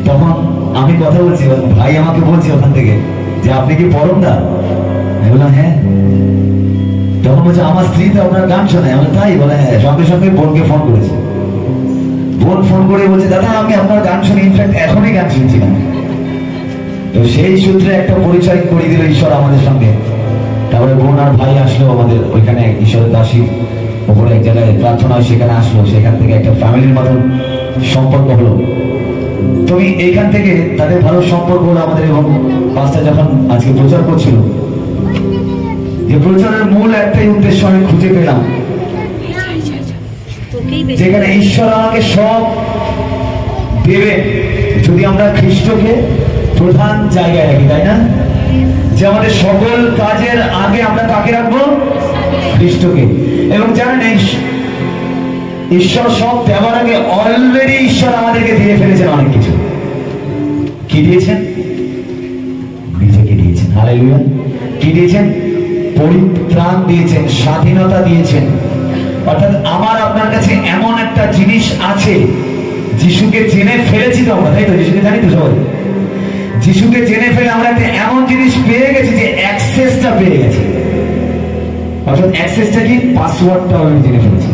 তখন আমি কথা বলছি, ভাই আমাকে বলছে ওখান থেকে যে আপনি কি পরমদা? আমি বললাম হ্যাঁ। তখন বলছে আমার স্ত্রী তো আপনার গান শোনায়। আমি তাই? বলে হ্যাঁ। সঙ্গে সঙ্গে বোনকে ফোন করেছে। বোন ফোন করে বলছে দাদা আমি আপনার গান শুনি, ইনফ্যাক্ট এখনই গান শুনছিলাম। তো সেই সূত্রে একটা পরিচয় করিয়ে দিল ঈশ্বর আমাদের সঙ্গে। তারপরে বোন আর ভাই আসলো আমাদের ওইখানে, ঈশ্বরের দাসী ওপরে এক জায়গায় প্রার্থনা হয়, সেখানে আসলো। সেখান থেকে একটা ফ্যামিলির মতন সম্পর্ক হলো। তুমি এইখান থেকে তাদের ভালো সম্পর্ক হলো আমাদের। এবং পাঁচটা যখন আজকে প্রচার করছিল, যে প্রচারের মূল একটাই উদ্দেশ্য আমি খুঁজে পেলাম, যেখানে ঈশ্বর আমাকে সব দেবে যদি আমরা খ্রিস্টকে প্রধান জায়গায় রাখি, তাই না? যে আমাদের সকল কাজের আগে আমরা কাকে রাখবো? খ্রিস্টকে। এবং জানেন ঈশ্বর সব দেওয়ার আগে অলরেডি ঈশ্বর আমাদেরকে দিয়ে ফেলেছেন অনেক কিছু। কি দিয়েছেন? নিজেকে দিয়েছেন। হালেলুয়া। কি দিয়েছেন? পরিত্রাণ দিয়েছেন, স্বাধীনতা দিয়েছেন। অর্থাৎ আমার আপনার কাছে এমন একটা জিনিস আছে, যিশুকে জেনে ফেলেছি তো আমরা, তাই তো? যিশুকে জানি তো সবাই। যিশুকে জেনে ফেলে আমরা একটা এমন জিনিস পেয়ে গেছি যে অ্যাক্সেসটা পেয়ে গেছি। অর্থাৎ অ্যাক্সেসটা কি? পাসওয়ার্ডটা আমি জেনে ফেলেছি।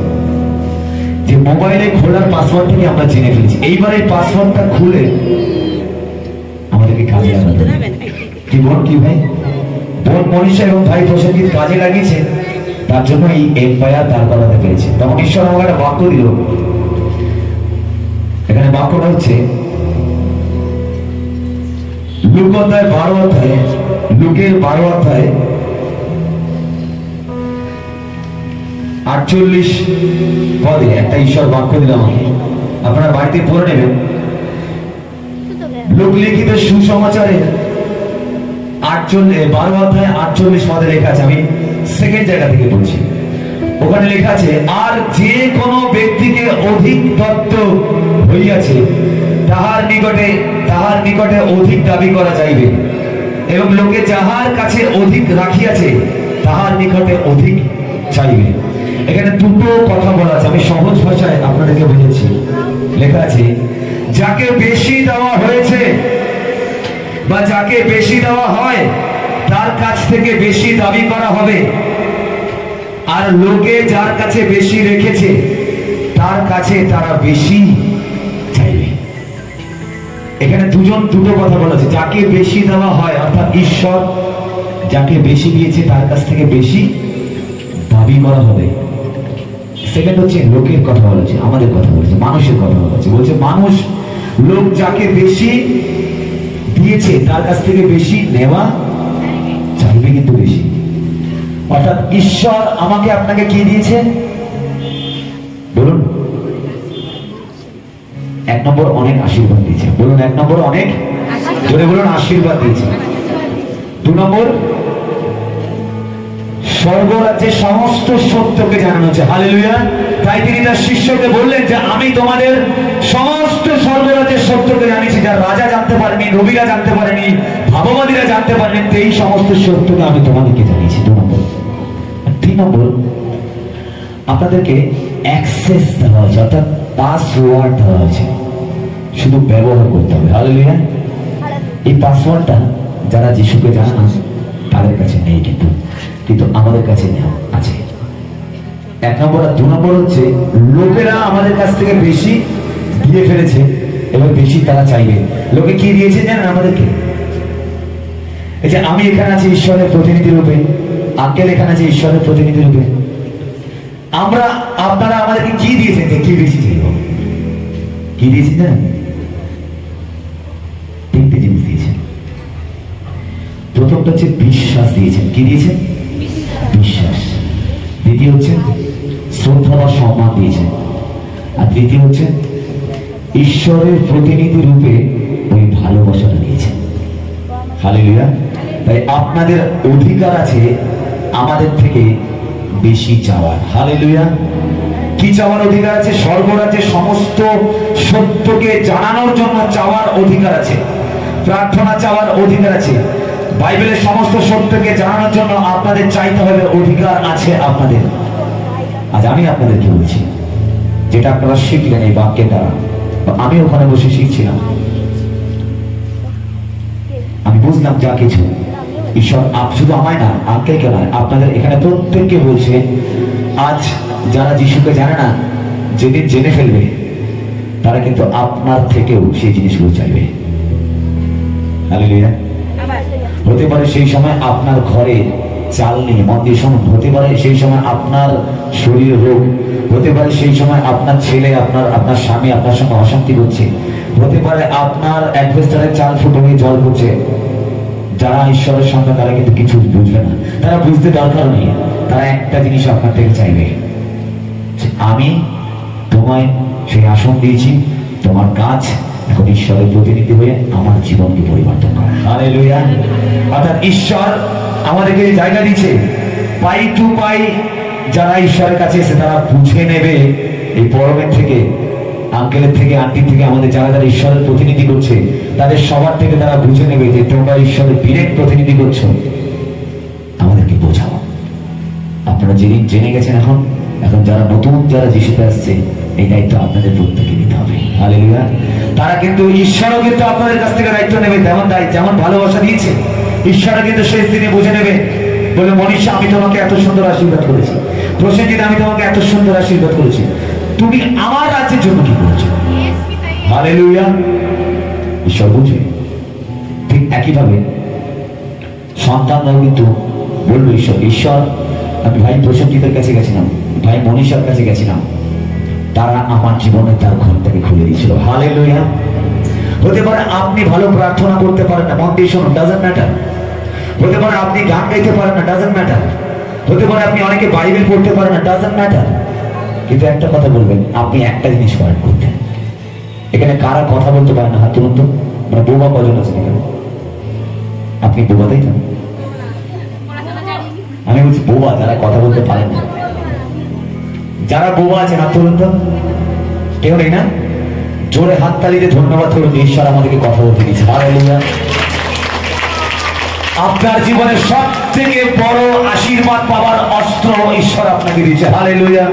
যে মোবাইলে খোলার পাসওয়ার্ডটা কি আমরা জেনে ফেলেছি। এইবার এই পাসওয়ার্ডটা খুলে আমাদেরকে কাজে লাগাতে হবে। কি বোন, কি ভাই? বোন মনীষা এবং ভাই প্রসঙ্গিত কাজে লাগিয়েছে, তার জন্য এই এম্পায়ার দাঁড় করাতে পেরেছে। তখন ঈশ্বর আমাকে একটা বাক্য দিল। এখানে বাক্যটা হচ্ছে লুক অধ্যায় 12 অধ্যায়ে, লুকের 12 অধ্যায়ে 48 পদে একটা ঈশ্বর বাক্য দিল আমাকে। আপনারা বাড়িতে পড়ে নেবেন। লোক লিখিত সুসমাচারের 12 অধ্যায় 48 পদে লেখা আছে। আমি সেকেন্ড জায়গা থেকে বলছি। ওখানে লেখা আছে, আর যে কোনো ব্যক্তিকে অধিক দত্ত হইয়াছে তাহার নিকটে অধিক দাবি করা যাইবে, এবং লোকে যাহার কাছে অধিক রাখিয়াছে তাহার নিকটে অধিক চাইবে। এখানে দুটো কথা বলা আছে, আমি সহজ ভাষায় আপনাদেরকে বুঝেছি। লেখা আছে, যাকে বেশি দেওয়া হয়েছে বা যাকে বেশি দেওয়া হয় তার কাছ থেকে বেশি দাবি করা হবে, আর লোকে যার কাছে বেশি রেখেছে তার কাছে তারা বেশি চাইবে। এখানে দুটো কথা বলা আছে। যাকে বেশি দেওয়া হয় অর্থাৎ ঈশ্বর যাকে বেশি দিয়েছে তার কাছ থেকে বেশি দাবি করা হবে। সেকেন্ড হচ্ছে লোকের কথা বলেছে, আমাদের কথা বলেছে, মানুষের কথা বলেছে। বলছে মানুষ, লোক যাকে বেশি দিয়েছে তার কাছ থেকে বেশি নেওয়া চাইবে, কিন্তু বেশি। অর্থাৎ ঈশ্বর আমাকে আপনাকে কি দিয়েছে বলুন? 1 নম্বর অনেক আশীর্বাদ দিয়েছে। বলুন 1 নম্বর অনেক, জোরে বলুন আশীর্বাদ দিয়েছে। 2 নম্বর স্বর্গরাজ্যের সমস্ত সত্যকে জানানো হচ্ছে। হালেলুয়া। তাই তিনি তার শিষ্যকে বললেন যে আমি তোমাদের সমস্ত স্বর্গরাজ্যের সত্যকে জানিয়েছি, যা রাজা জানতে পারেনি, নবীরা জানতে পারেনি, ভাববাদীরা জানতে পারেনি, এই সমস্ত সত্যকে আমি তোমাদেরকে জানিয়েছি। 2 নম্বর। 3 নম্বর, আপনাদেরকে অ্যাক্সেস দেওয়া হয়েছে, অর্থাৎ পাসওয়ার্ড দেওয়া হয়েছে, শুধু ব্যবহার করতে হবে। হালেলুয়া। এই পাসওয়ার্ডটা যারা যিশুকে জানে না তাদের কাছে নেই, কিন্তু আমাদের কাছে আছে। 1 নম্বর। আর 2 নম্বর হচ্ছে লোকেরা আমাদের কাছ থেকে বেশি দিয়ে ফেলেছে এবং বেশি তারা চাইবে। লোকে কি দিয়েছে জানেন আমাদেরকে? এই যে আমি এখানে আছি ঈশ্বরের প্রতিনিধি রূপে, আঙ্কেল এখানে আছে ঈশ্বরের প্রতিনিধি রূপে। আপনারা আমাদেরকে কি দিয়েছেন যে কি বেশি চাইব? কি দিয়েছেন জানেন? 3টে জিনিস দিয়েছেন। প্রথমটা হচ্ছে বিশ্বাস দিয়েছেন। কি দিয়েছেন? বিশ্বাস। দ্বিতীয় হচ্ছে শ্রদ্ধা বা সম্মান দিয়েছেন। আর তৃতীয় হচ্ছে ঈশ্বরের প্রতিনিধি রূপে ওই ভালোবাসাটা দিয়েছেন। হালেলুয়া। তাই আপনাদের অধিকার আছে আমাদের থেকে বেশি চাওয়ার। হালেলুয়া। কি চাওয়ার অধিকার আছে? স্বর্গরাজ্যের সমস্ত সত্যকে জানানোর জন্য চাওয়ার অধিকার আছে, প্রার্থনা চাওয়ার অধিকার আছে, বাইবেলের সমস্ত সত্যকে জানানোর জন্য আপনাদের চাইতে হবে, অধিকার আছে আপনাদের। আজ আমি আপনাদেরকে বলছি, যেটা আপনারা শিখলেন এই বাক্যের দ্বারা, আমি ওখানে বসে শিখছিলাম, আমি বুঝলাম যা কিছু ঈশ্বর শুধু আমায় না, আঙ্কেলকে নয়, আপনাদের এখানে প্রত্যেককে বলছে, আজ যারা যিশুকে জানে না, যেদিন জেনে ফেলবে তারা কিন্তু আপনার থেকেও সেই জিনিসগুলো চাইবে। হালেলুয়া। হতে পারে সেই সময় আপনার ঘরে চাল নেই, মন দিয়ে শুনুন, হতে পারে সেই সময় আপনার শরীর রোগ, হতে পারে সেই সময় আপনার ছেলে, আপনার স্বামী আপনার সঙ্গে অশান্তি করছে, হতে পারে আপনার অ্যাডভেস্টারের চাল ফুটো হয়ে জল পড়ছে। যারা ঈশ্বরের সন্তান তারা কিন্তু কিছু বুঝবে না, তারা বুঝতে দরকার নেই, তারা একটা জিনিস আপনার থেকে চাইবে, আমি তোমায় সেই আসন দিয়েছি, তোমার কাজ এখন ঈশ্বরের প্রতিনিধি হয়ে আমার জীবনকে পরিবর্তন করা। হালেলুয়া। অর্থাৎ ঈশ্বর আমাদেরকে জায়গা দিচ্ছে, পাই টু পাই যারা ঈশ্বরের কাছে এসে তারা বুঝে নেবে, এই পরমের থেকে, আঙ্কেলের থেকে, আন্টির থেকে, আমাদের যারা যারা ঈশ্বরের প্রতিনিধি করছে তাদের সবার থেকে তারা বুঝে নেবে যে তোমরা ঈশ্বরের ডিরেক্ট প্রতিনিধি করছো, আমাদেরকে বোঝাও। আপনারা যেদিন জেনে গেছেন, এখন যারা নতুন যারা যিশুতে আসছে, এই দায়িত্ব আপনাদের প্রত্যেকে নিতে হবে। হালেলুয়া। তারা কিন্তু ঈশ্বরও কিন্তু আপনাদের কাছ থেকে দায়িত্ব নেবে, যেমন ভালোবাসা দিয়েছে, ঈশ্বরও কিন্তু শেষ দিনে বুঝে নেবে, বলে মনীষা আমি তোমাকে এত সুন্দর আশীর্বাদ করেছি, প্রসেনজিৎ আমি তোমাকে এত সুন্দর আশীর্বাদ করেছি, তুমি আমার রাজ্যের জন্য কি করেছো। হালেলুয়া। ঈশ্বর বুঝবে। ঠিক একইভাবে সন্তানরাও কিন্তু বললো ঈশ্বর আমি ভাই প্রসেনজিতের কাছে গেছিলাম, ভাই মনীষার কাছে গেছিলাম, তারা আমার জীবনে তার ঘরটাকে খুলে দিয়েছিল। হালেলুয়া। হতে পারে আপনি ভালো প্রার্থনা করতে পারেন না, মন দিয়ে শুনুন, ডাজন্ট ম্যাটার। হতে পারে আপনি গান গাইতে পারেন না, ডাজন্ট ম্যাটার। হতে পারে আপনি অনেকে বাইবেল পড়তে পারেন না, ডাজন্ট ম্যাটার। কিন্তু একটা কথা বলবেন, আপনি একটা জিনিস পারেন করতে। এখানে কারা কথা বলতে পারেন না, হাত তুলুন তো। মানে বোবা কজন আছেন এখানে? আপনি বোবা, তাই তো? আমি বলছি বোবা যারা কথা বলতে পারেন না, যারা বোবা আছেন হাত তুলুন তো। কেউ নেই না? জোরে হাততালি দিয়ে ধন্যবাদ করুন, ঈশ্বর আমাদেরকে কথা বলতে দিয়েছে। হালেলুয়া। আপনার জীবনের সব থেকে বড় আশীর্বাদ পাওয়ার অস্ত্র ঈশ্বর আপনাকে দিয়েছে। হালেলুয়া।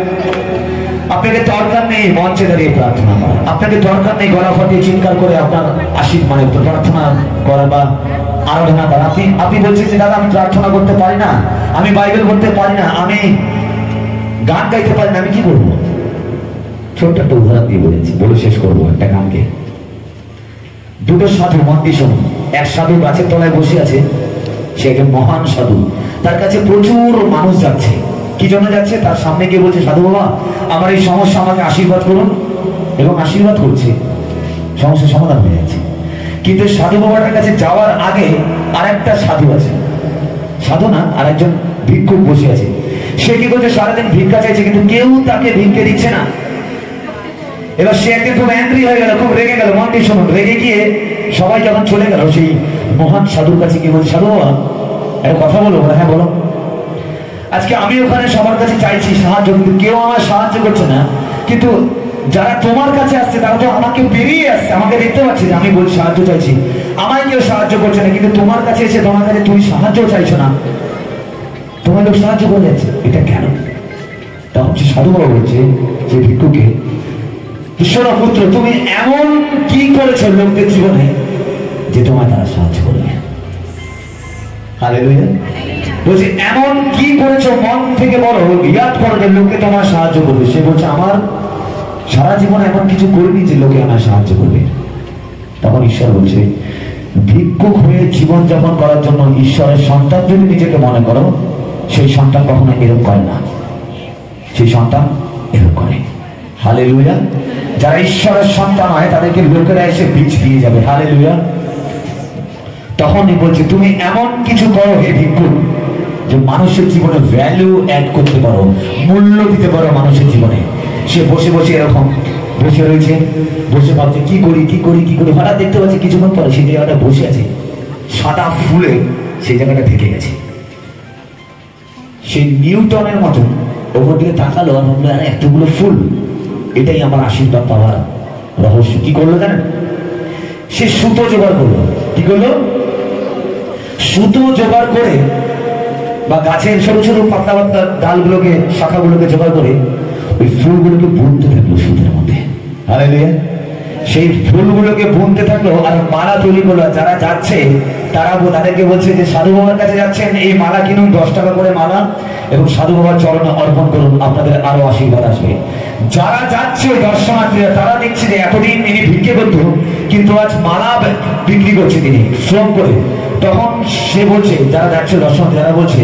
আপনাকে দরকার নেই মঞ্চে দাঁড়িয়ে প্রার্থনা করা, আপনাকে দরকার নেই গলা ফাটিয়ে চিৎকার করে আপনার মানে প্রার্থনা করা বা আরাধনা করা। আপনি বলছেন যে দাদা আমি প্রার্থনা করতে পারি না, আমি বাইবেল পড়তে পারি না, আমি গান গাইতে পারি না, আমি কি করবো? ছোট্ট একটা উদাহরণ দিয়ে বলে শেষ করবো একটা গানকে। দুটো সাধু, মন দিয়ে শুনুন। এক সাধু গাছের তলায় বসে আছে, সে একজন মহান সাধু, তার কাছে প্রচুর মানুষ যাচ্ছে। কি জন্য যাচ্ছে? তার সামনে গিয়ে বলছে, সাধু বাবা আমার এই সমস্যা, আমাকে আশীর্বাদ করুন, এবং আশীর্বাদ করছে, সমস্যার সমাধান হয়ে যাচ্ছে। কিন্তু সাধু বাবাটার কাছে যাওয়ার আগে আর একটা সাধু আছে, সাধু না, আর একজন ভিক্ষুক বসে আছে। সে কি করছে? সারাদিন ভিক্ষা চাইছে, কিন্তু কেউ তাকে ভিক্ষে দিচ্ছে না। এবার সে একদিন খুব অ্যাংরি হয়ে গেল, খুব রেগে গেল। মন দিয়ে শুনুন, রেগে গিয়ে সবাই যখন চলে গেল, সেই মহান সাধুর কাছে গিয়ে বলছে, সাধু বাবা একটা কথা বলো। হ্যাঁ বলো। আজকে আমি ওখানে সবার কাছে চাইছি সাহায্য, কিন্তু কেউ আমার সাহায্য করছে না। কিন্তু যারা তোমার কাছে আসছে তারা তো আমাকে বেরিয়ে আসছে, আমাকে দেখতে পাচ্ছি যে আমি বলছি সাহায্য চাইছি, আমায় কেউ সাহায্য করছে না। কিন্তু তোমার কাছে এসে তোমার কাছে তুমি সাহায্য চাইছো না, তোমার লোক সাহায্য করে যাচ্ছে, এটা কেন? তখন সে সাধু বাবা বলছে যে ভিক্ষুকে, ঈশ্বর পুত্র তুমি এমন কি করেছো লোকদের জীবনে যে তোমায় তারা সাহায্য করবে। হালেলুয়া। বলছে এমন কি করেছো, মন থেকে বলো, ইয়াদ করো যে লোকে তোমার সাহায্য করবে। সে বলছে আমার সারা জীবনে এমন কিছু করিনি যে লোকে আমার সাহায্য করবে। তখন ঈশ্বর বলছে, ভিক্ষুক হয়ে জীবন যাপন করার জন্য ঈশ্বরের সন্তান যদি নিজেকে মনে করো, সেই সন্তান কখনো এরকম করে না, সেই সন্তান এরকম করে। হালেলুয়া। যারা ঈশ্বরের সন্তান হয় তাদেরকে লোকেরা এসে বীজ দিয়ে যাবে। হালেলুয়া। তখনই বলছে তুমি এমন কিছু করো হে ভিক্ষুক যে মানুষের জীবনে ভ্যালু অ্যাড করতে পারো, মূল্য দিতে পারো মানুষের জীবনে। সে বসে বসে এরকম বসে রয়েছে, বসে ভাবছে কি করি কি করি কি করি। হঠাৎ দেখতে পাচ্ছে কিছুক্ষণ পরে সেই জায়গাটা বসে আছে, সাদা ফুলে সেই জায়গাটা ঢেকে গেছে। সেই নিউটনের মতন ওপর দিকে তাকালো আর ভাবলো, আরে এতগুলো ফুল, এটাই আমার আশীর্বাদ পাওয়ার রহস্য। কি করলো জানেন? সে সুতো জোগাড় করলো। কি করলো? সুতো জোগাড় করে বা গাছের ছোট ছোট পাতলা পাতলা ডালগুলোকে, শাখাগুলোকে জোগাড় করে ওই ফুলগুলোকে বুনতে থাকলো সুতোর মধ্যে। হালেলুয়া। সেই ফুলগুলোকে বুনতে থাকলো আর মালা তৈরি করলো। যারা যাচ্ছে তাদেরকে বলছে যে সাধু বাবার কাছে যাচ্ছেন, এই মালা কিনুন, 10 টাকা করে মালা, এবং সাধু বাবার চরণে অর্পণ করুন, আপনাদের আরো আশীর্বাদ আসবে। যারা যাচ্ছে দর্শনার্থীরা তারা দেখছে যে এতদিন তিনি ভিক্ষে করতো, কিন্তু আজ মালা বিক্রি করছে তিনি শ্রম করে। তখন সে বলছে, যারা যাচ্ছে দর্শনার্থী তারা বলছে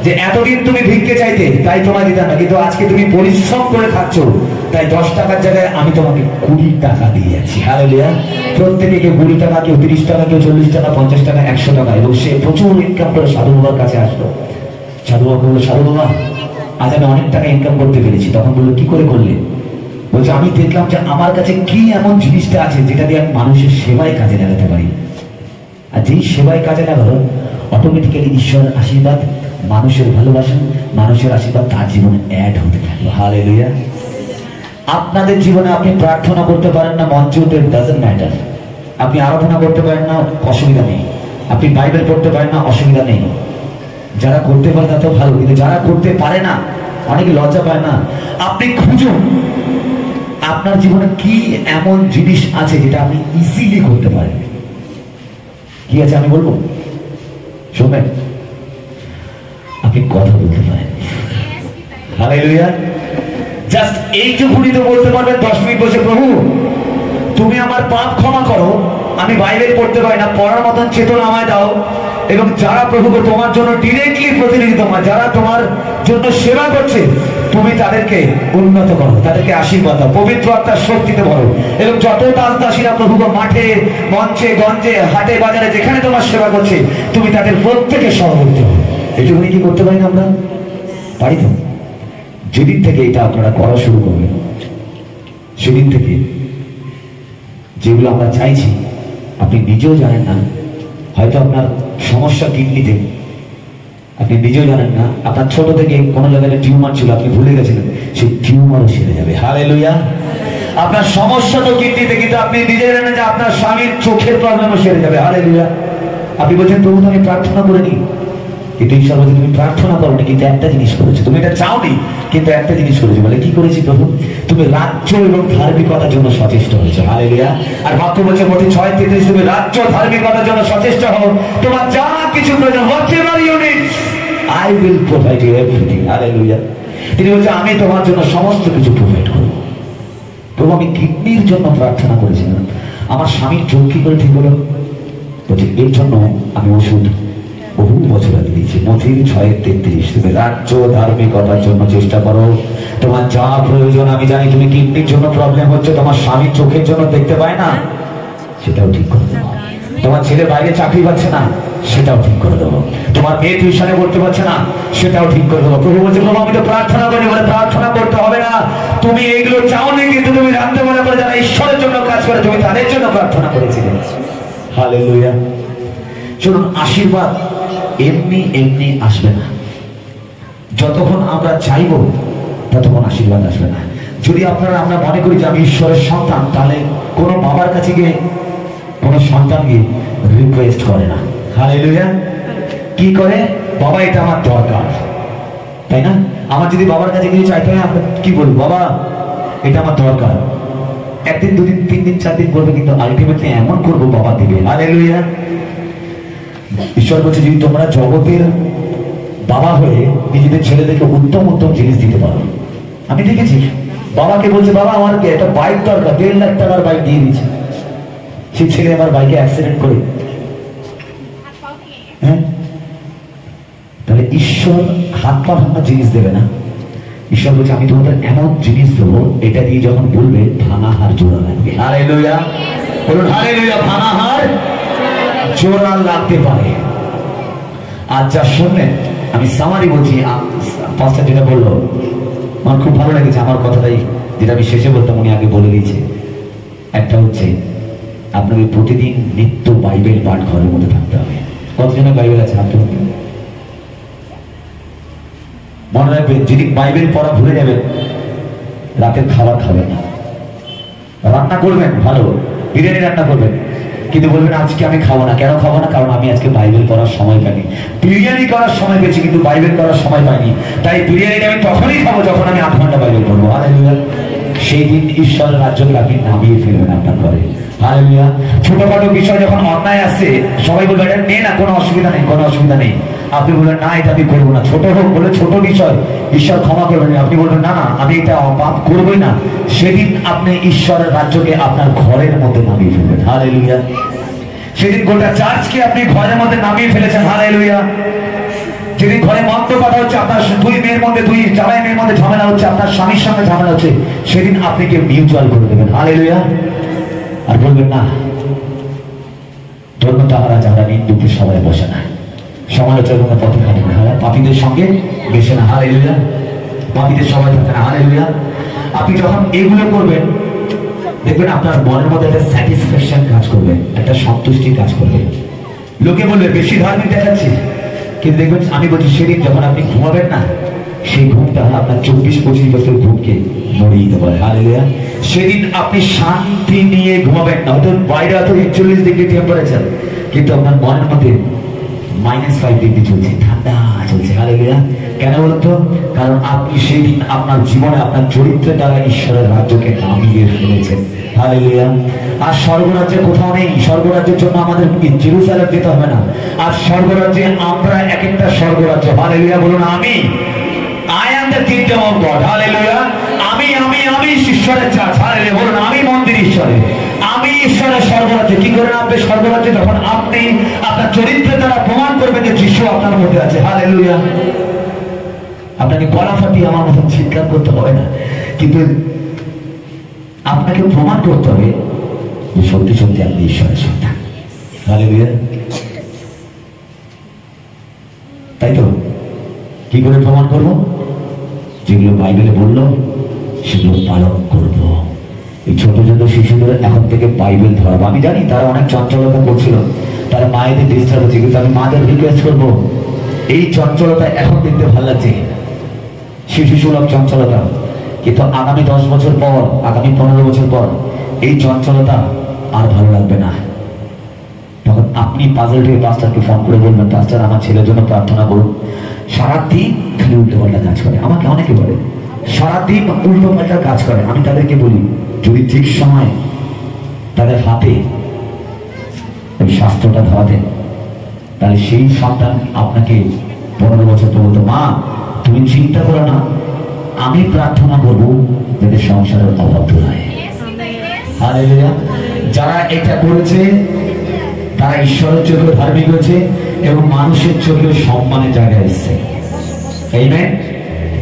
যে এতদিন তুমি ভিক্ষে চাইতে তাই তোমায় দিতাম না, কিন্তু আজকে তুমি পরিশ্রম করে খাচ্ছ, তাই 10 টাকার জায়গায় আমি তোমাকে 20 টাকা দিয়ে যাচ্ছি। হালেলুয়া। প্রত্যেকে কেউ 20 টাকা, কেউ 30 টাকা, কেউ 40 টাকা, 50 টাকা, 100 টাকা, এবং সে প্রচুর ইনকাম করে সাধু বাবার কাছে আসলো। সাধু বাবা বললো, সাধু বাবা আজ আমি অনেক টাকা ইনকাম করতে পেরেছি। তখন বললো, কি করে করলে? বলছে, আমি দেখলাম যে আমার কাছে কি এমন জিনিসটা আছে যেটা দিয়ে আমি মানুষের সেবায় কাজে লাগাতে পারি, আর যেই সেবায় কাজে লাগালো অটোমেটিক্যালি ঈশ্বরের আশীর্বাদ, মানুষের ভালোবাসা, মানুষের আশীর্বাদ তার জীবনে অ্যাড হতে থাকলো। হালেলুয়া। আপনাদের জীবনে আপনি প্রার্থনা করতে পারেন না, মঞ্চে উঠে, ডাজন্ট ম্যাটার। আপনি আরাধনা করতে পারেন না, অসুবিধা নেই। আপনি বাইবেল পড়তে পারেন না, অসুবিধা নেই। যারা করতে পারে তা তো ভালো, কিন্তু যারা করতে পারে না, অনেকে লজ্জা পায় না, আপনি খুঁজুন আপনার জীবনে কি এমন জিনিস আছে যেটা আপনি ইজিলি করতে পারেন। কি আছে আমি বলবো, শোনেন, আপনি কথা বলতে পারেন। হালেলুয়া। জাস্ট এইটুকুনি তো বলতে পারবেন 10 মিনিট বসে, প্রভু তুমি আমার পাপ ক্ষমা করো, আমি বাইবেল পড়তে পারি না, পড়ার মতন চেতনা আমায় দাও, এবং যারা প্রভুকে তোমার জন্য ডিরেক্টলি প্রতিনিধিত্ব, যারা তোমার জন্য সেবা করছে, তুমি তাদেরকে উন্নত করো, তাদেরকে আশীর্বাদ দাও, পবিত্র আত্মার শক্তিতে ভরো, এবং যত দাসদাসীরা প্রভুকে মাঠে, মঞ্চে, গঞ্জে, হাটে, বাজারে যেখানে তোমার সেবা করছে, তুমি তাদের প্রত্যেকে সহযোগিতা করো। এটুকুনি কি করতে পারি না আমরা? পারি তো? যেদিন থেকে এটা আপনারা করা শুরু করবেন, সেদিন থেকে যেগুলো আমরা চাইছি আপনি নিজেও জানেন না, হয়তো আপনার সমস্যা কিডনিতে, আপনি নিজেও জানেন না, আপনার ছোট থেকে কোনো জায়গায় টিউমার ছিল, আপনি ভুলে গেছিলেন, সেই টিউমারও সেরে যাবে। হালেলুয়া। আপনার সমস্যা তো কিডনিতে, কিন্তু আপনি নিজে জানেন যে আপনার স্বামীর চোখের প্রবলেমও সেরে যাবে। হালেলুয়া। আপনি বলছেন, প্রভু আমি প্রার্থনা করিনি, কিন্তু ঈশ্বর বলছে তুমি প্রার্থনা করোনি, কিন্তু একটা জিনিস করেছো, তুমি এটা চাওনি, কিন্তু একটা জিনিস করেছো। বলে, কি করেছি প্রভু? তুমি রাজ্য এবং ধার্মিকতার জন্য সচেষ্ট হয়েছো। হালেলুয়া। আর বাক্য বলছে মতি 6:33, তুমি রাজ্য ধার্মিকতার জন্য সচেষ্ট হও, তোমার যা কিছু প্রয়োজন, whatever you need, I will provide you everything. Hallelujah. তিনি বলছে আমি তোমার জন্য সমস্ত কিছু প্রোভাইড করবো। প্রভু আমি কিডনির জন্য প্রার্থনা করেছিলাম, আমার স্বামীর চোখ কি করে ঠিক হলো? বলছে এর জন্য আমি ওষুধ বহু বছর আগে দিয়েছি। মথি 6:33, তুমি রাজ্য ধার্মিকতার জন্য চেষ্টা করো, তোমার যা প্রয়োজন, আমি জানি তুমি কিডনির জন্য প্রবলেম হচ্ছে, তোমার স্বামীর চোখের জন্য দেখতে পায় না, সেটাও ঠিক করে দেবো। তোমার ছেলে বাইরে চাকরি পাচ্ছে না, সেটাও ঠিক করে দেবো। তোমার মেয়ে টিউশনে পড়তে পারছে না, সেটাও ঠিক করে দেবো। প্রভু বলছে, প্রভু আমি তো প্রার্থনা করি, বলে প্রার্থনা করতে হবে না, তুমি এইগুলো চাওনি, কিন্তু তুমি জানতে মনে করে যারা ঈশ্বরের জন্য কাজ করে তুমি তাদের জন্য প্রার্থনা করেছিলে। হালেলুয়া। শুনুন, আশীর্বাদ এমনি এমনি আসবে না। যতক্ষণ আমরা চাইব ততক্ষণ আশীর্বাদ আসবে না। যদি আমরা মনে করি যে আমি ঈশ্বরের সন্তান, তাহলে কোনো বাবার কাছে গিয়ে কোনো সন্তান গিয়ে রিকোয়েস্ট করে না। হালেলুয়া। কি করে? বাবা এটা আমার দরকার, তাই না? আমার যদি বাবার কাছে গিয়ে চাইতে হয়, আমরা কি বলবো? বাবা এটা আমার দরকার। একদিন, দুদিন, 3 দিন, 4 দিন করবে, কিন্তু আলটিমেটলি এমন করবো বাবা দিবে। হালেলুয়া। ঈশ্বর বলছে যদি তোমরা জগতের বাবা হয়ে নিজেদের ছেলেদেরকে উত্তম উত্তম জিনিস দিতে পারো। আমি দেখেছি বাবাকে বলছে, বাবা আমার একটা বাইক দরকার, 1.5 লাখ টাকার বাইক দিয়ে দিচ্ছে। সেই ছেলে আমার বাইকে অ্যাক্সিডেন্ট করে। হ্যাঁ, তাহলে ঈশ্বর হাত পা ভাঙা জিনিস দেবে না। ঈশ্বর বলছে আমি তোমাদের এমন জিনিস দেবো, এটা দিয়ে যখন বলবে ভাঙা হার জোড়া লাগবে। হালেলুয়া। বলুন হালেলুয়া। ভাঙা হার জোড়া লাগতে পারে। আর যা শুনলেন, আমি সামারি বলছি, পাঁচটা যেটা বললো আমার খুব ভালো লেগেছে। আমার কথাটাই যেটা আমি শেষে বলতাম উনি আগে বলে দিয়েছে। একটা হচ্ছে আপনাকে প্রতিদিন নিত্য বাইবেল পাঠ ঘরের মধ্যে থাকতে হবে। কতজনের বাইবেল আছে? হাত তুলুন। মনে রাখবেন, যদি বাইবেল পড়া ভুলে যাবেন, রাতের খাবার খাবেন না। রান্না করবেন ভালো, বিরিয়ানি রান্না করবেন, কিন্তু বলবেন আজকে আমি খাবো না। কেন খাবো না? কারণ আমি আজকে বাইবেল পড়ার সময় পাইনি। বিরিয়ানি করার সময় পেয়েছি, কিন্তু বাইবেল করার সময় পাইনি। তাই বিরিয়ানি আমি তখনই খাবো যখন আমি 8 ঘন্টা বাইবেল পড়বো। হালেলুয়া। সেই দিন ঈশ্বরের রাজ্যকে আপনি নামিয়ে ফেলবেন আপনার ঘরে। হালেলুয়া। ছোটখাটো বিষয় যখন অন্যায় আসছে সবাই বলবে এটা নে না, কোনো অসুবিধা নেই, কোনো অসুবিধা নেই। আপনি বলবেন না এটা আমি করবো না, ছোট হোক বলে ছোট বিষয় ঈশ্বর ক্ষমা করবেন। আপনি বলবেন না না আমি এটা পাপ করবোই না, সেদিন আপনি ঈশ্বরের রাজ্যকে আপনার ঘরের মধ্যে নামিয়ে ফেলবেন। হালেলুয়া। সেদিন গোটা চার্চকে আপনি ঘরের মধ্যে নামিয়ে ফেলেছেন। হালেলুয়া। যেদিন ঘরে মন্দ কথা হচ্ছে, আপনার দুই মেয়ের মধ্যে, দুই জামাই মেয়ের মধ্যে ঝামেলা হচ্ছে, আপনার স্বামীর সঙ্গে ঝামেলা হচ্ছে, সেদিন আপনি কে মিউচুয়াল করে দেবেন। হালেলুয়া। আর বলবেন না ধন্য তাহারা যারা নিন্দুকে সবাই বসে না, সমালোচনার পথে হাঁটে না, পাপীদের সঙ্গে বেশে না। হালেলুয়া। পাপীদের সবাই থাকে না। হালেলুয়া। আপনি যখন এগুলো করবেন দেখবেন আপনার মনের মধ্যে একটা স্যাটিসফ্যাকশন কাজ করবে, একটা সন্তুষ্টি কাজ করবে। লোকে বলবে বেশি ধার্মিক দেখাচ্ছি, কিন্তু দেখবেন আমি বলছি সেদিন যখন আপনি ঘুমাবেন না, সেই ঘুমটা আপনার 24-25 বছর ঘুমকে মরিয়ে দিতে পারে। হালেলুয়া। সেদিন আপনি শান্তি নিয়ে ঘুমাবেন না। হয়তো বাইরে হয়তো 41 ডিগ্রি টেম্পারেচার, কিন্তু আপনার মনের মধ্যে -5 ডিগ্রি চলছে, ঠান্ডা চলছে। হালেলুয়া। কেন বলতো? কারণ আপনি সেদিন আপনার জীবনে আপনার চরিত্রের দ্বারা ঈশ্বরের রাজ্যকে নামিয়ে ফেলেছেন। হালেলুয়া। আর স্বর্গরাজ্যে কোথাও নেই। স্বর্গরাজ্যের জন্য আমাদের জেরুজালেম যেতে হবে না। আর স্বর্গরাজ্যে আমরা এক একটা স্বর্গরাজ্য। হালেলুয়া। বলুন আমি I am the kingdom of God. Hallelujah. আমি ঈশ্বরের চার্চ। হালেলুয়া। বলুন আমি মন্দির ঈশ্বরের, আমি ঈশ্বরের স্বর্গরাজ্যে। কি করে নামবে স্বর্গরাজ্যে? যখন আপনি আপনার চরিত্রের দ্বারা প্রমাণ করবেন যে যিশু আপনার মধ্যে আছে। হালেলুয়া। আপনাকে গলা ফাটিয়ে আমার মতো চিৎকার করতে হবে না, কিন্তু আপনাকে প্রমাণ করতে হবে যে সত্যি সত্যি আপনি ঈশ্বরের সন্তান। হালেলুয়া। তাই তো? কি করে প্রমাণ করবো? যেগুলো বাইবেলে বললো সেগুলো পালন করব। এই ছোট ছোট শিশুদের এখন থেকে বাইবেল ধরাবো। আমি জানি তারা অনেক চঞ্চলতা করছিল, তারা মায়েদের ডিস্টার্ব হচ্ছে, কিন্তু আমি মাদের রিকোয়েস্ট করবো এই চঞ্চলতা এখন দেখতে ভালো লাগছে, শিশু সুলভ চঞ্চলতা, কিন্তু আগামী 10 বছর পর, আগামী 15 বছর পর এই চঞ্চলতা আর ভালো লাগবে না। তখন আপনি পাজল থেকে পাস্টারকে ফোন করে বলবেন পাস্টার আমার ছেলের জন্য প্রার্থনা করুন। সারাদিন খালি উল্টো পাল্টা কাজ করে, আমাকে অনেকে বলে সারাদিন উল্টো পাল্টা কাজ করে। আমি তাদেরকে বলি যদি ঠিক সময় তাদের হাতে ওই শাস্ত্রটা ধরা দেন, তাহলে সেই সন্তান আপনাকে 15 বছর পর বলতো মা তুমি চিন্তা করো না, আমি প্রার্থনা করবো যাতে সংসারের অভাব দূর হয়। হালেলুয়া। যারা এটা করেছে তারা ঈশ্বরের চোখে ধার্মিক হয়েছে এবং মানুষের চোখে সম্মানের জায়গায় এসেছে। আমেন।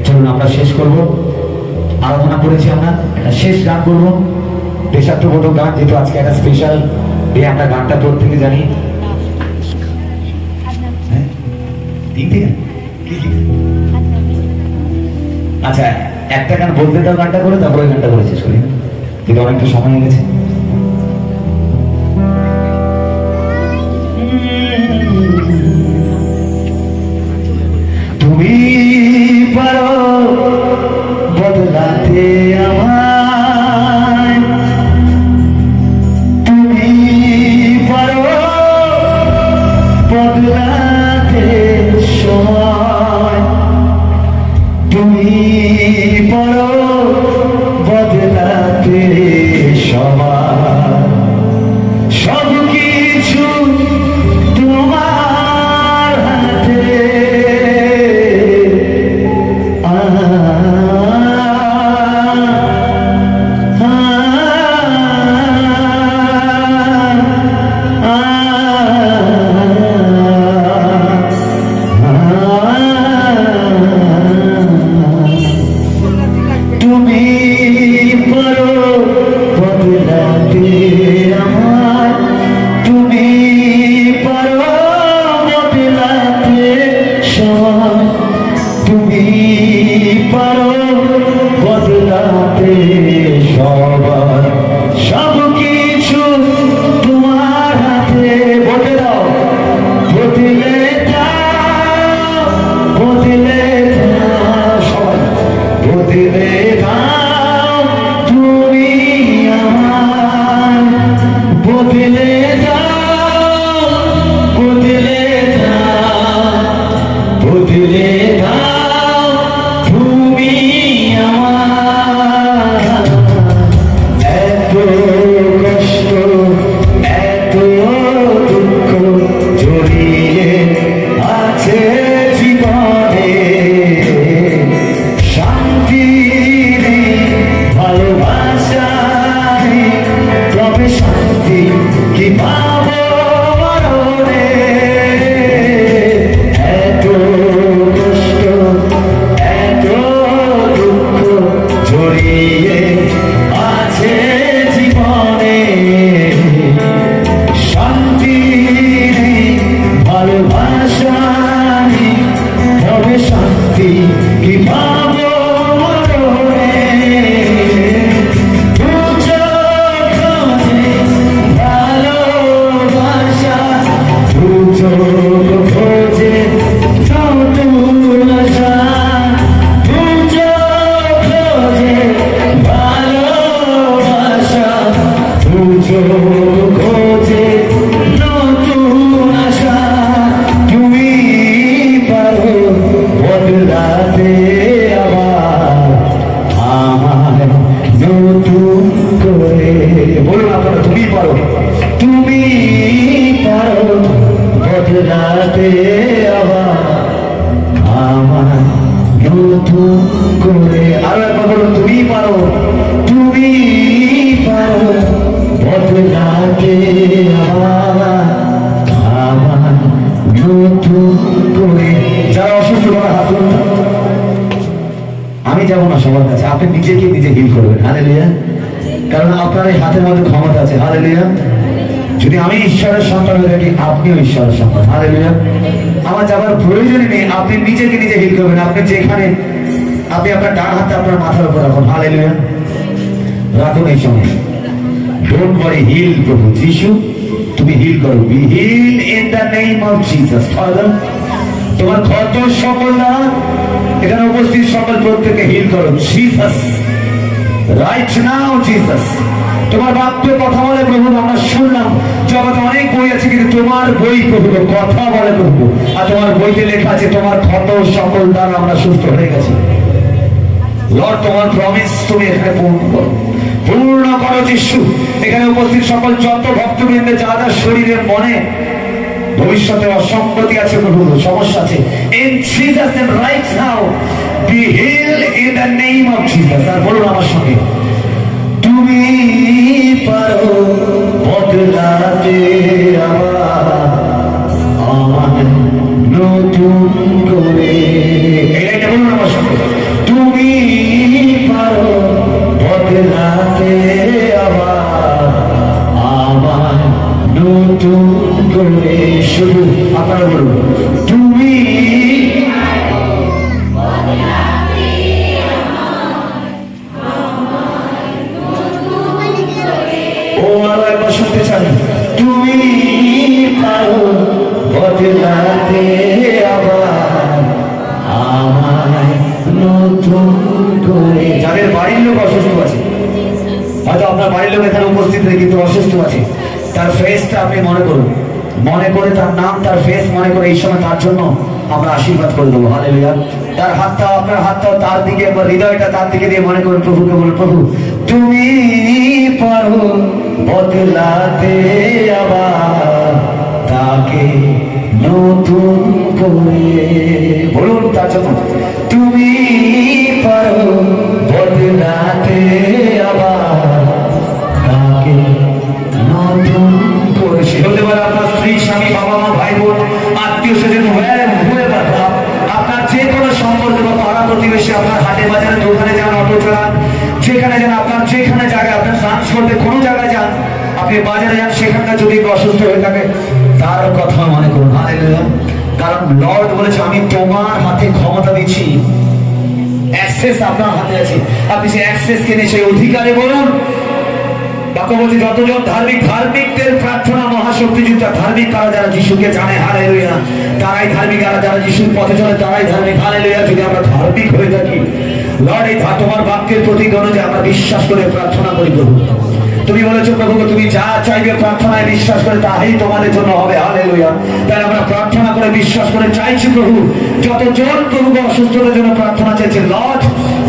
চলুন আমরা শেষ করব। আরাধনা করেছি, আমরা একটা শেষ গান করবো, দেশাত্মবোধক গান, যেহেতু আজকে একটা স্পেশাল ডে। আমরা গানটা তোর থেকে জানি। আচ্ছা একটা গান বলতে দাও, গানটা করে তারপরে গানটা করে শেষ করি, কিন্তু অনেকটা সময় হয়ে গেছে। তুমি পারো বদলাতে আমায়, তুমি পারো বদলাতে সময়, তুমি পারো বদলাতে সময়, সব কিছু তোমার হাতে। পারো, তুমি পারো বদলাতে আবার আমার নতুন করে। আরো একবার বলো, তুমি পারো, তুমি পারো বদলাতে আবার আমার নতুন করে। যারা অসুস্থ তারা হাত তুলুন। আমি যাবো না সবার কাছে, আপনি নিজেকে নিজে হিল করবেন। হালেলুয়া। কারণ আপনার এই হাতের মধ্যে ক্ষমতা আছে। হালেলুয়া। যদি আমি ঈশ্বরের সন্তান হয়ে থাকি, আপনিও ঈশ্বরের সন্তান। হালেলুয়া। আমার যাবার প্রয়োজনই নেই, আপনি নিজেকে নিজে হিল করবেন। আপনি যেখানে, আপনি আপনার ডান হাতে আপনার মাথার উপর রাখুন। হালেলুয়া। রাখুন এই সময়। ডোন্ট ওয়ারি, হিল প্রভু যিশু, তুমি হিল করো। Be heal in the name of Jesus. Father, তোমার ক্ষত সকল দ্বারা এখানে উপস্থিত সকল প্রত্যেককে হিল করো। Jesus, right now Jesus. তোমার বাক্য কথা বলে প্রভু, আমরা শুনলাম জগতে অনেক বই আছে, কিন্তু তোমার বই প্রভু কথা বলে প্রভু। আর তোমার বইতে লেখা আছে তোমার ক্ষত সকল দ্বারা আমরা সুস্থ হয়ে গেছি। লর্ড, তোমার প্রমিস তুমি এখানে পূর্ণ করো, পূর্ণ করো যিশু। এখানে উপস্থিত সকল যত ভক্তবৃন্দে যাদের শরীরের মনে ভবিষ্যতে অসঙ্গতি আছে প্রভু, সমস্যা আছে, in Jesus name right now be heal in the name of Jesus. আর বলুন আমার সঙ্গে, তুমি পারো বদলাতে আমার নতুন করে। এটা বলুন আমার সঙ্গে, তুমি পারো বদলাতে আমার নতুন করে। শুধু আপনারা বলুন, তুমি ও আরো একবার শুনতে চান, তুমি পারো বদলাতে আবার আমার নতুন করে। যাদের বাড়ির লোক অসুস্থ আছে, হয়তো আপনার বাড়ির লোক এখানে উপস্থিত নেই কিন্তু অসুস্থ আছে, তার ফেসটা আপনি মনে করুন, মনে করে তার নাম, তার ফেস মনে করে এই সময় তার জন্য আমরা আশীর্বাদ করে দেবো। হালেলুয়া। তার হাতটা, আপনার হাতটাও তার দিকে, একবার হৃদয়টা তার দিকে দিয়ে মনে করুন, প্রভুকে বলুন, প্রভু তুমি পারো বদলাতে আবার তাকে নতুন করে। বলুন তার জন্য, তুমি পারো বদলাতে আবার তাকে নতুন করে। হতে পারে আপনার স্ত্রী, স্বামী, বাবা মা, ভাই বোন, আত্মীয় স্বজন, আপনার যে কোনো সম্পর্ক বা পাড়া প্রতিবেশী, আপনার হাটে বাজারে, দোকানে যান, অটো চালান, যেখানে যান, আপনার যেখানে জায়গায় আপনার ট্রান্সপোর্টে কোনো জায়গায় যান, আপনি বাজারে যান, সেখানকার যদি অসুস্থ হয়ে থাকে তার কথা মনে করুন। হালেলুয়া। কারণ লর্ড বলেছে, আমি তোমার হাতে ক্ষমতা দিচ্ছি, অ্যাক্সেস আপনার হাতে আছে, আপনি সেই অ্যাক্সেসকে নিয়ে সেই অধিকারে বলুন। বাক্য বলছে, যতজন ধার্মিকদের প্রার্থনা মহাশক্তিযুক্ত। ধার্মিক কারা? যারা যিশুকে জানে। হালেলুয়া। তারাই ধার্মিক। আর যারা যিশুর পথে চলে তারাই ধার্মিক। হালেলুয়া। যদি আমরা ধার্মিক হয়ে থাকি, লর্ড এই তোমার বাক্যের প্রতি অনুযায়ী আমরা বিশ্বাস করে প্রার্থনা করি প্রভু। তুমি বলেছো প্রভু, তুমি যা চাইবে প্রার্থনায় বিশ্বাস করে তাই তোমাদের জন্য হবে। হালেলুয়া। তাই আমরা প্রার্থনা করে বিশ্বাস করে চাইছি প্রভু, যতজন প্রভু অসুস্থতার জন্য প্রার্থনা চাইছে, Lord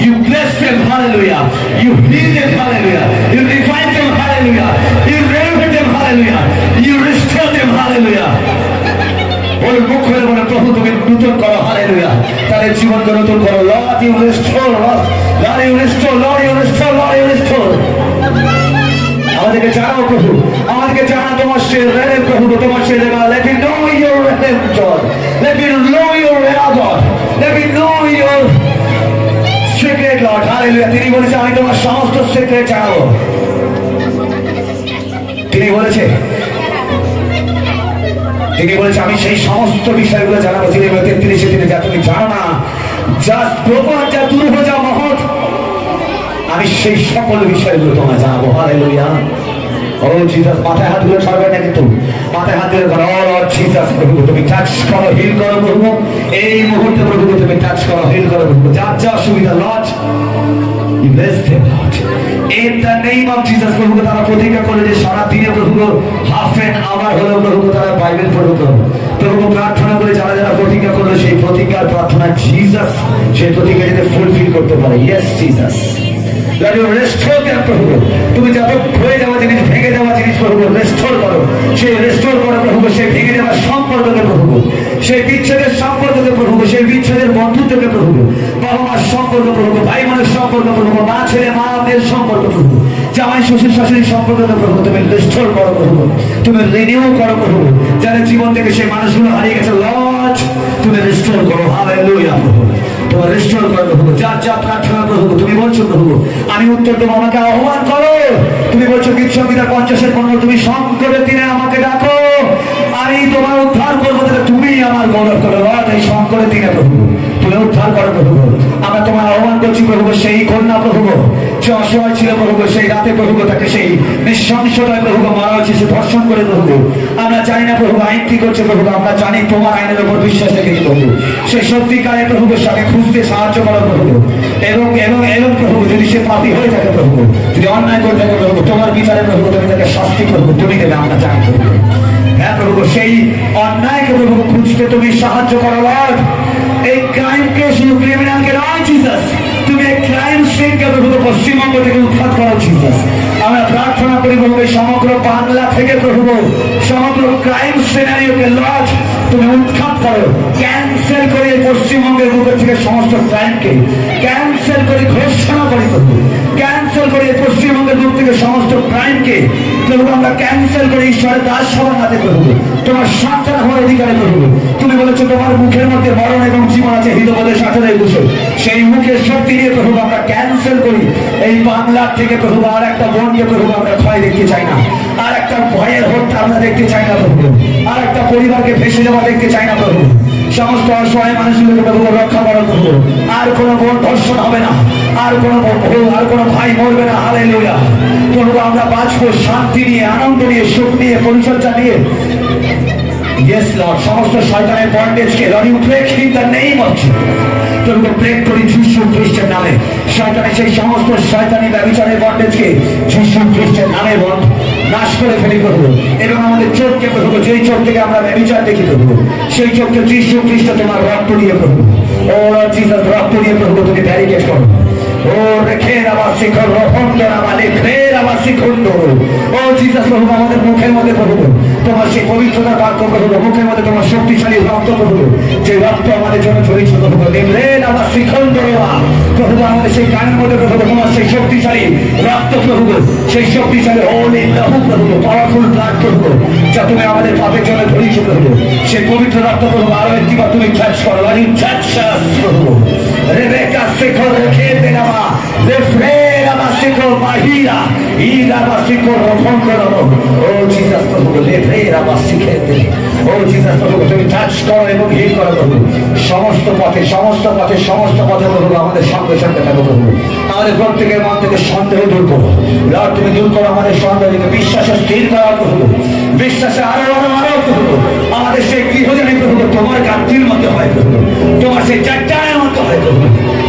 you bless them. Hallelujah. You heal them. Hallelujah. You revive them. Hallelujah. You renovate them. Hallelujah. You restore them. Hallelujah. বলুন, মুখ খুলে বলে, প্রভু তুমি নতুন করো। হালেলুয়া। তাদের জীবনকে নতুন করো। Lord you restore. Lord you restore. Lord you restore. Lord you restore. আমাদেরকে জানাও প্রভু, আমাদেরকে জানা তোমার শেরের প্রভু, তোমার শেরের। Let me know your name, God. Let me know your God. Let me know your secret, Lord. Hallelujah. তিনি বলেছে, আমি তোমার সমস্ত সিক্রেট জানাবো। তিনি বলেছে, আমি সেই সমস্ত বিষয়গুলো জানাবো। তিনি 33 তিনি যা তুমি জানো না, যা গোপন, যা দুর্ভ, যা মহৎ, আমি সেই সকল বিষয়গুলো তোমায় জানাবো। হালেলুয়া। ও জিসাস, মাথায় হাত ধরে ছাড়বেন না কিন্তু, মাথায় হাত ধরে করো। লর্ড জিসাস, প্রভু তুমি টাচ করো, হিল করো প্রভু। এই মুহূর্তে প্রভু তুমি টাচ করো, হিল করো প্রভু। যার যা অসুবিধা, Lord you bless them Lord in the name of Jesus. প্রভু তারা প্রতিজ্ঞা করে যে সারা দিনে প্রভু হাফ এন আওয়ার হলো প্রভু তারা বাইবেল পড়বে প্রভু। প্রভু প্রার্থনা করে যারা যারা প্রতিজ্ঞা করলো, সেই প্রতিজ্ঞার প্রার্থনা জিসাস সেই প্রতিজ্ঞা যাতে ফুলফিল করতে পারে। Yes Jesus. রেস্টোর দেন প্রভু। তুমি যত হয়ে যাওয়া জিনিস, ভেঙে যাওয়া জিনিস প্রভু রেস্টোর করো। সেই রেস্টোর করো প্রভু, সেই ভেঙে যাওয়া সম্পর্ককে প্রভু, সেই বিচ্ছেদের সম্পর্ককে প্রভু, সেই বিচ্ছেদের বন্ধুত্বকে প্রভু, বাবা মার সম্পর্ক প্রভু, ভাই বোনের সম্পর্ক প্রভু, মা ছেলে মা মেয়ের সম্পর্ক প্রভু, জামাই শ্বশুর শাশুড়ির সম্পর্ককে প্রভু তুমি রেস্টোর করো প্রভু, তুমি রিনিউ করো প্রভু। যারা জীবন থেকে সেই মানুষগুলো হারিয়ে গেছে লর্ড তুমি রেস্টোর করো। হালেলুয়া প্রভু, তোমার রেস্টোর করো প্রভু। যার যা প্রার্থনা প্রভু তুমি বলছো প্রভু আমি উত্তর দেবো, আমাকে আহ্বান করো। তুমি বলছো গীত সংহিতা 50-15 তুমি সংকটের দিনে আমাকে ডাকো, আমি তোমার উদ্ধার করবো। তুমি আমার গৌরব করো লর্ড, এই সংকটের দিনে প্রভু তুমি উদ্ধার করো প্রভু। আমরা তোমার আহ্বান করছি প্রভু, সেই কন্যা প্রভু যে অসহায় ছিল প্রভু, সেই রাতে প্রভু তাকে সেই নৃশংসতায় প্রভু মারা হয়েছে, সে ধর্ষণ করে প্রভু। আমরা জানি না প্রভু আইন কি করছে প্রভু, আমরা জানি তোমার আইনের উপর বিশ্বাস রেখে প্রভু সেই সত্যিকারে প্রভু সাথে খুঁজতে সাহায্য করো প্রভু। এবং এবং এবং প্রভু যদি সে পাপী হয়ে থাকে প্রভু, যদি অন্যায় করে থাকে প্রভু, তোমার বিচারে প্রভু তুমি তাকে শাস্তি করবো, তুমি দেবে, আমরা জানি প্রভু। হ্যাঁ প্রভু, সেই অন্যায়কে প্রভু খুঁজতে তুমি সাহায্য করো লর্ড। এই ক্রাইমকে, শুধু ক্রিমিনালকে নয় জিসাস, তুমি এই ক্রাইম সিনকে প্রভু পশ্চিমবঙ্গ থেকে উৎখাত করো জিসাস। আমরা প্রার্থনা করি প্রভু এই সমগ্র বাংলা থেকে প্রভু সমগ্র ক্রাইম সিনারিওকে লর্ড তুমি উৎখাত করো, ক্যান্সেল করে পশ্চিমবঙ্গের বুকের থেকে সমস্ত ক্রাইমকে ক্যান্সেল করে ঘোষণা করি প্রভু, ক্যান্সেল করে পশ্চিমবঙ্গের বুক থেকে সমস্ত ক্রাইমকে প্রভু আমরা ক্যান্সেল করে ঈশ্বরের দাস সবার হাতে প্রভু তোমার সন্তান হওয়ার অধিকারে প্রভু। তুমি বলেছো তোমার মুখের মধ্যে মরণ এবং জীবন আছে, হিতোপদেশ 18-21। সেই মুখের শক্তি নিয়ে প্রভু আমরা ক্যান্সেল করি এই বাংলার থেকে প্রভু আর একটা বোনকে প্রভু আমরা ভয় দেখতে চাই না, আর একটা ভয়ের হত্যা আমরা দেখতে চাই না প্রভু, আর একটা পরিবারকে ভেসে যাওয়া দেখতে চাই না প্রভু। সমস্ত অসহায় মানুষগুলোকে প্রভু রক্ষা করো প্রভু, আর কোনো বোন ধর্ষণ হবে না, আর কোনো ভাই মরবে না। হালেলুয়া প্রভু, আমরা বাঁচবো শান্তি নিয়ে, আনন্দ নিয়ে, সুখ নিয়ে, পরিচর্যা নিয়ে। Yes Lord, সমস্ত শয়তানের বন্ডেজকে Lord you break in the name of Jesus। প্রভু ব্রেক করি যিশু খ্রিস্টের নামে শয়তানের সেই সমস্ত শয়তানি ব্যভিচারের বন্ডেজকে যিশু খ্রিস্টের নামে নাশ করে ফেলি প্রভু। এবং আমাদের চোখকে প্রভু, যেই চোখ থেকে আমরা ব্যভিচার দেখি প্রভু, সেই চোখকে যিশু খ্রিস্ট তোমার রক্ত দিয়ে প্রভু, ও লর্ড জিসাস রক্ত দিয়ে প্রভু তুমি ব্যারিকেড করো। ও রেখে আবার শিখর রহমন আমাদের ফের আবার শিখুন ও জিসাস প্রভু, আমাদের মুখের মধ্যে প্রভু তোমার সেই পবিত্রতার বাক্য প্রভু, মুখের মধ্যে তোমার শক্তিশালী রক্ত প্রভু, যে রক্ত আমাদের জন্য ঝরিয়েছ প্রভু, দেখলেন আবার শিখন প্রভু, আমাদের সেই কানের মধ্যে প্রভু তোমার সেই শক্তিশালী রক্ত প্রভু, সেই শক্তিশালী হোলি লহু প্রভু, পাওয়ারফুল ব্লাড প্রভু, যা তুমি আমাদের পাপের জন্য ঝরিয়েছ প্রভু, সেই পবিত্র রক্ত প্রভু আরো একটিবার তুমি চার্জ করো, প্রভু রেবেকা শিখর রেখে দেনামা রেফ্রেরা বাসিকো মাহিরা ইরা বাসিকো রহমন করো। ও জিসাস প্রভু রেফ্রেরা বাসিকে দে, ও জিসাস প্রভু তুমি টাচ করো এবং হিল করো প্রভু। সমস্ত পথে প্রভু আমাদের সঙ্গে সঙ্গে থাকো প্রভু। আমাদের প্রত্যেকের মন থেকে সন্দেহ দূর করো লর্ড, তুমি দূর করো আমাদের সন্দেহকে, বিশ্বাসে স্থির করা প্রভু, বিশ্বাসে আরো প্রভু। আমাদের সেই গৃহজনী প্রভু তোমার গাছটির মধ্যে হয় প্রভু, তোমার সেই চারটানের মধ্যে হয় প্রভু,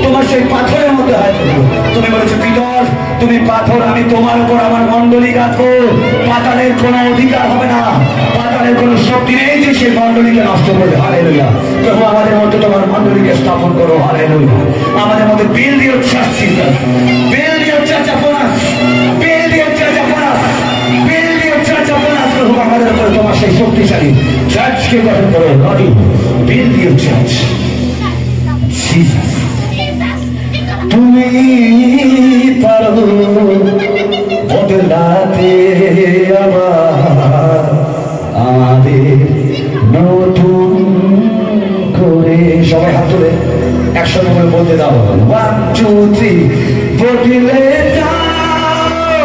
তোমার সেই পাথরের মধ্যে হয় প্রভু। তুমি বলেছো পিতর তুমি পাথর, আমি তোমার উপর আমার মণ্ডলী রাখো, পাতালের কোনো অধিকার হবে না, পাতালের কোনো শক্তি নেই যে সেই মণ্ডলীকে নষ্ট করবে। হালেলুয়া প্রভু, আমাদের মধ্যে তোমার মণ্ডলীকে স্থাপন করো। হালেলুয়া আমাদের মধ্যে build your church Jesus, build your church upon us, build your church upon us, build your church upon us প্রভু, আমাদের উপরে তোমার সেই শক্তিশালী চার্চকে গঠন করো। Lord build your church Jesus, তুমি পারো বদলাতে আবার আমাদের নতুন করে। সবাই হাত তুলে একসঙ্গে করে বলতে দাও 1 2 3 বদলে যাও,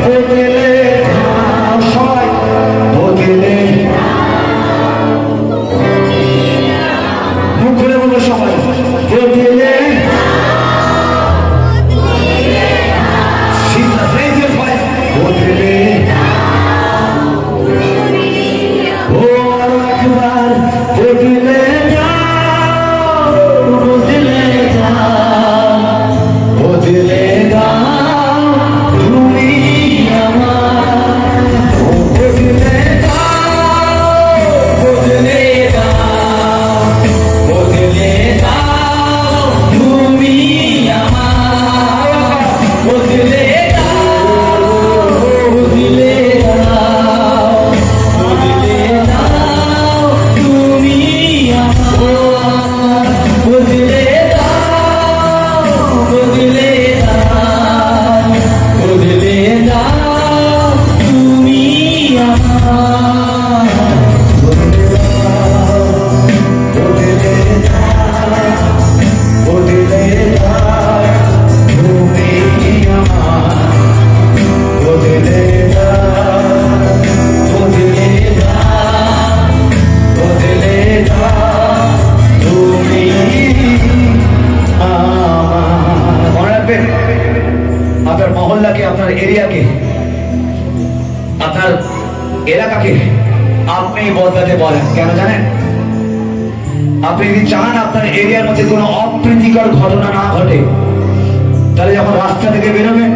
বদলে যাও, সবাই বদলে মুখ খুলে বলো সবাই বদলে। এরিয়াকে, আপনার এলাকাকে আপনি বদলাতে পারেন। কেন জানেন? আপনি যদি চান আপনার এরিয়ার মধ্যে কোনো অপ্রীতিকর ঘটনা না ঘটে, তাহলে যখন রাস্তা থেকে বেরোবেন,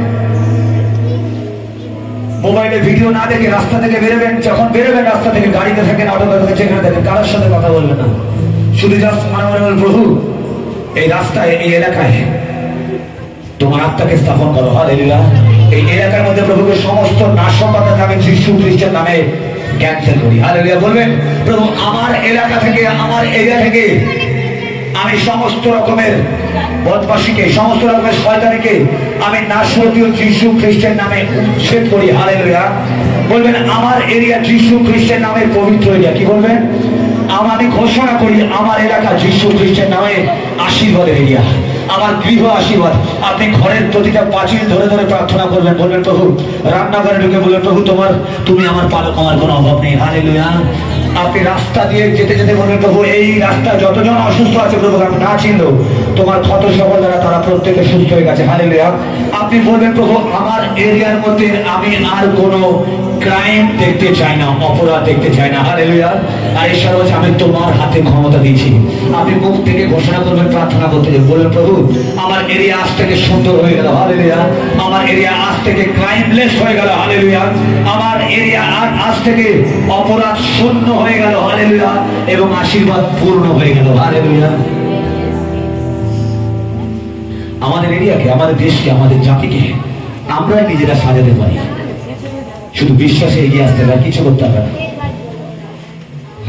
মোবাইলে ভিডিও না দেখে রাস্তা থেকে বেরোবেন, যখন বেরোবেন রাস্তা থেকে, গাড়িতে থাকেন, অটোতে থাকেন, যেখানে থাকেন, কারোর সাথে কথা বলবেন না। শুধু জাস্ট মনে মনে বলবেন, প্রভু এই রাস্তায়, এই এলাকায় তোমার আত্মাকে স্থাপন করো। হালেলুয়া। এই এলাকার মধ্যে প্রভুকে সমস্ত নাশকতার নামে, যিশু খ্রিস্টের নামে ক্যান্সেল করি। হালেলুয়া বলবেন, প্রভু আমার এলাকা থেকে, আমার এরিয়া থেকে আমি সমস্ত রকমের বদমাশিকে, সমস্ত রকমের শয়তানিকে আমি নাশকতীয় যিশু খ্রিস্টের নামে উচ্ছেদ করি। হালেলুয়া বলবেন, আমার এরিয়া যিশু খ্রিস্টের নামে পবিত্র এরিয়া। কি বলবেন? আমি ঘোষণা করি আমার এলাকা যিশু খ্রিস্টের নামে আশীর্বাদের এরিয়া, আমার গৃহ আশীর্বাদ। আপনি ঘরের প্রতিটা পাঁচিল ধরে ধরে প্রার্থনা করবেন, বলবেন প্রভু, রান্নাঘরে ঢুকে বলবেন, প্রভু তুমি আমার পালক, আমার কোনো অভাব নেই। হালেলুয়া। আপনি রাস্তা দিয়ে যেতে যেতে বলবেন, প্রভু এই রাস্তায় যতজন অসুস্থ আছে প্রভু, আমি না চিনলেও তোমার ক্ষত সবল দ্বারা তারা প্রত্যেকে সুস্থ হয়ে গেছে। হালেলুয়া। আপনি বলবেন, প্রভু আমার এরিয়ার মধ্যে আমি আর কোনো ক্রাইম দেখতে চাই না, অপরাধ দেখতে চাই না। হালেলুয়া। আর ঈশ্বর বলছে, আমি তোমার হাতে ক্ষমতা দিয়েছি। আপনি মুখ থেকে ঘোষণা করবেন, প্রার্থনা করতে বলবেন, প্রভু আমার এরিয়া আজ থেকে সুন্দর হয়ে গেল। হালেলুয়া। আমার এরিয়া আজ থেকে ক্রাইমলেস হয়ে গেল। হালেলুয়া। আমার এরিয়া আজ থেকে অপরাধ শূন্য হয়ে গেল। হালেলুয়া। এবং আশীর্বাদ পূর্ণ হয়ে গেল। হালেলুয়া। আমাদের এরিয়াকে, আমাদের দেশকে, আমাদের জাতিকে আমরা নিজেরা সাজাতে পারি, শুধু বিশ্বাসে এগিয়ে আসতে পারে, কিছু করতে হবে না।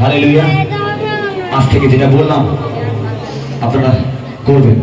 হালেলুয়া। আজ থেকে যেটা বললাম আপনারা করবেন।